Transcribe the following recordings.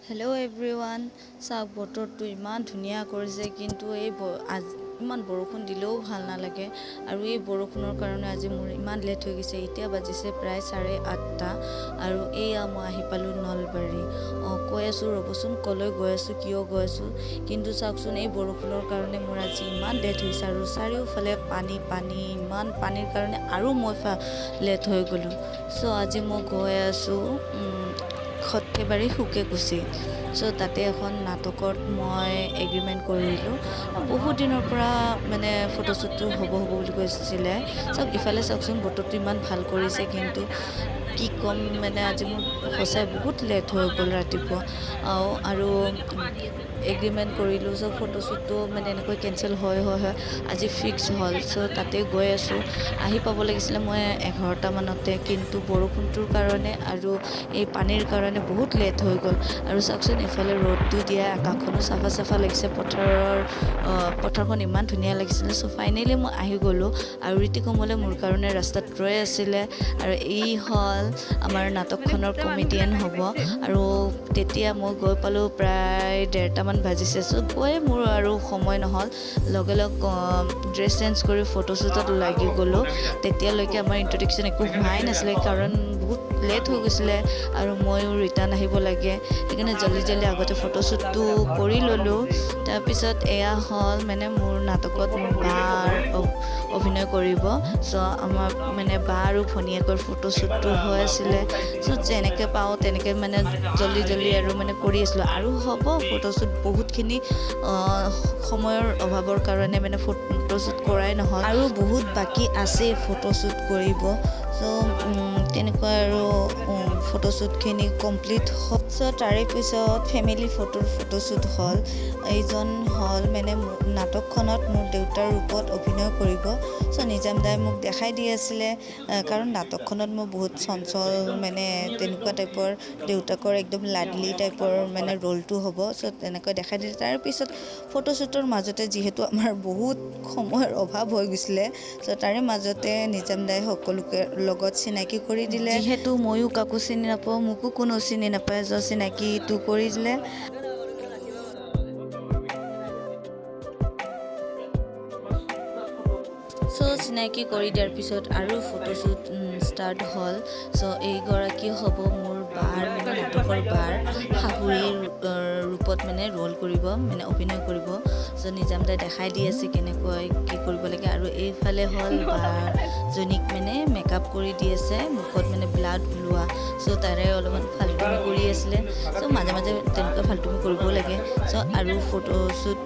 Hello' everyone. চাওক, বতৰটো ইমান ধুনীয়া কৰিছে, কিন্তু ইমান বৰষুণ দিলেও ভাল নালাগে। আৰু এই বৰষুণৰ কাৰণে আজি মোৰ ইমান লেট হৈ গৈছে। এতিয়া বাজিছে প্ৰায় 8:30 আৰু এয়া মই আহি পালোঁ নলবাৰী। কৈ আছোঁ ৰ'বচোন কলৈ গৈ আছোঁ, কিয় গৈ আছোঁ, কিন্তু চাওকচোন এই বৰষুণৰ কাৰণে মোৰ আজি ইমান লেট হৈছে। আৰু চাৰিওফালে পানী, ইমান পানীৰ কাৰণে আৰু মই লেট হৈ গ'লোঁ। চ' আজি মই গৈ আছোঁ সৰ্থেবাৰী সুকেকুচি। চ' তাতে এখন নাটকত মই এগ্ৰিমেণ্ট কৰিলোঁ। বহুত দিনৰ পৰা মানে ফটোশ্বুটটো হ'ব বুলি কৈছিলে। চাওক, ইফালে চাওকচোন বতৰটো ইমান ভাল কৰিছে, কিন্তু কি ক'ম, মানে আজি মোৰ সঁচাই বহুত লেট হৈ গ'ল ৰাতিপুৱা। আৰু এগ্ৰিমেণ্ট কৰিলোঁ। চ' ফটোশ্বুটটো মানে এনেকৈ কেঞ্চেল হয় আজি ফিক্স হ'ল। চ' তাতে গৈ আছোঁ। আহি পাব লাগিছিলে মই 11টা মানতে, কিন্তু বৰষুণটোৰ কাৰণে আৰু এই পানীৰ কাৰণে বহুত লেট হৈ গ'ল। আৰু চাওকচোন ইফালে ৰ'দটো দিয়া, আকাশখনো চাফা লাগিছে, পথাৰখন ইমান ধুনীয়া লাগিছিলে। চ' ফাইনেলি মই আহি গ'লোঁ। আৰু ঋতিকমলে মোৰ কাৰণে ৰাস্তাত ৰৈ আছিলে। আৰু এই হ'ল আমাৰ নাটকখনৰ কমেডিয়ান হ'ব। আৰু তেতিয়া মই গৈ পালোঁ প্ৰায় 1:30মান বাজিছে। চ' গৈয়ে মোৰ আৰু সময় নহ'ল, লগে ড্ৰেছ চেঞ্জ কৰি ফটোশ্বুটত লাগি গ'লোঁ। তেতিয়ালৈকে আমাৰ ইন্ট্ৰডাকশ্যন একো হোৱাই নাছিলে, কাৰণ বহুত লেট হৈ গৈছিলে আৰু ময়ো ৰিটাৰ্ণ আহিব লাগে। সেইকাৰণে জল্দি আগতে ফটোশ্বুটটো কৰি ল'লোঁ। তাৰপিছত এয়া হ'ল মানে মোৰ নাটকত মোৰ বাৰ অভিনয় কৰিব। চ' আমাৰ মানে বা আৰু ভনীয়েকৰ ফটোশ্বুটটো হৈ আছিলে। চ' যেনেকৈ পাওঁ তেনেকৈ মানে জল্দি আৰু মানে কৰি আছিলোঁ। আৰু হ'ব ফটোশ্বুট, বহুতখিনি সময়ৰ অভাৱৰ কাৰণে মানে ফটোশ্বুট কৰাই নহ'ল, আৰু বহুত বাকী আছে ফটোশ্বুট কৰিব। চ' তেনেকুৱা আৰু ফটোশ্বুটখিনি কমপ্লিট হ'ল। চ' তাৰে পিছত ফেমিলি ফটোশ্বুট হ'ল। এইজন হ'ল মানে নাটকখনত মোৰ দেউতাৰ ৰূপত অভিনয় কৰিব। চ' নিজাম দাই মোক দেখাই দি আছিলে, কাৰণ নাটকখনত মই বহুত চঞ্চল, মানে তেনেকুৱা টাইপৰ দেউতাকৰ একদম লাডলি টাইপৰ মানে ৰোলটো হ'ব। চ' তেনেকৈ দেখাই দিলে। তাৰপিছত ফটোশ্বুটৰ মাজতে যিহেতু আমাৰ বহুত সময়ৰ অভাৱ হৈ গৈছিলে, চ' তাৰে মাজতে নিজাম দাই সকলোকে লগত চিনাকি কৰি দিলে। যিহেতু ময়ো কাকো চিনি নাপাওঁ, মোকো কোনো চিনি নাপায়, চ' চিনাকিটো কৰি দিলে। চ' চিনাকি কৰি দিয়াৰ পিছত আৰু ফটোশ্বুট ষ্টাৰ্ট হ'ল। চ' এইগৰাকী হ'ব মোৰ বাৰ, মানে নাটকৰ বাৰ শাহুৰীৰ ৰূপত মানে ৰোল কৰিব, মানে অভিনয় কৰিব। চ' নিজাম দাই দেখাই দি আছে কেনেকৈ কি কৰিব লাগে। আৰু এইফালে হ'ল বাজনীক মানে মেকআপ কৰি দি আছে, মুখত মানে ব্লাড ওলোৱা। চ' তাৰে অলপমান ফাল্টুমি কৰি আছিলে। চ' মাজে তেনেকুৱা ফাল্টুমি কৰিবও লাগে। চ' আৰু ফটোশ্বুট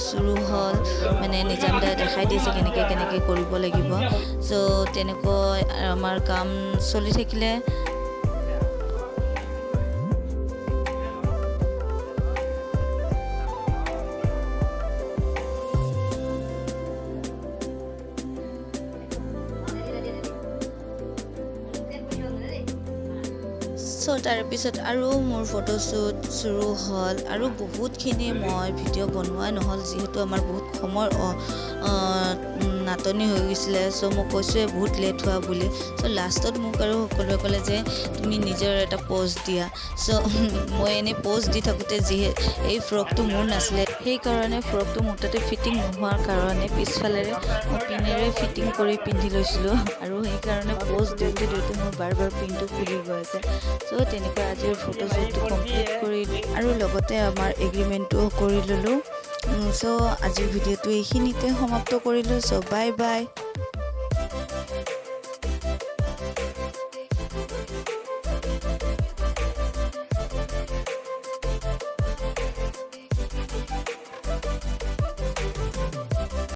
চুৰু হ'ল, মানে নিজাম দাই দেখাই দিছে কেনেকৈ কৰিব লাগিব। চ' তেনেকৈ আমাৰ কাম চলি থাকিলে। চ' তাৰপিছত আৰু মোৰ ফটোশ্বুট চুৰু হ'ল। আৰু বহুতখিনি মই ভিডিঅ' বনোৱা নহ'ল, যিহেতু আমাৰ বহুত সময়ৰ নাটনি হৈ গৈছিলে। চ' মই কৈছোঁৱে বহুত লেট হোৱা বুলি। চ' লাষ্টত মোক আৰু সকলোৱে ক'লে যে তুমি নিজৰ এটা প'জ দিয়া। চ' মই এনেই প'জ দি থাকোঁতে এই ফ্ৰকটো মোৰ নাছিলে, সেইকাৰণে ফ্ৰকটো মোৰ তাতে ফিটিং নোহোৱাৰ কাৰণে পিছফালেৰে মই পিনেৰে ফিটিং কৰি পিন্ধি লৈছিলোঁ। আৰু সেইকাৰণে প'জ দিওঁতে মোৰ বাৰ পিনটো খুলি গৈ আছে। চ' তেনেকৈ আজিৰ ফটোশ্বুটটো কমপ্লিট কৰিলোঁ, আৰু লগতে আমাৰ এগ্ৰিমেণ্টটোও কৰি ল'লোঁ। চ' আজিৰ ভিডিঅ'টো এইখিনিতে সমাপ্ত কৰিলোঁ। চ' বাই।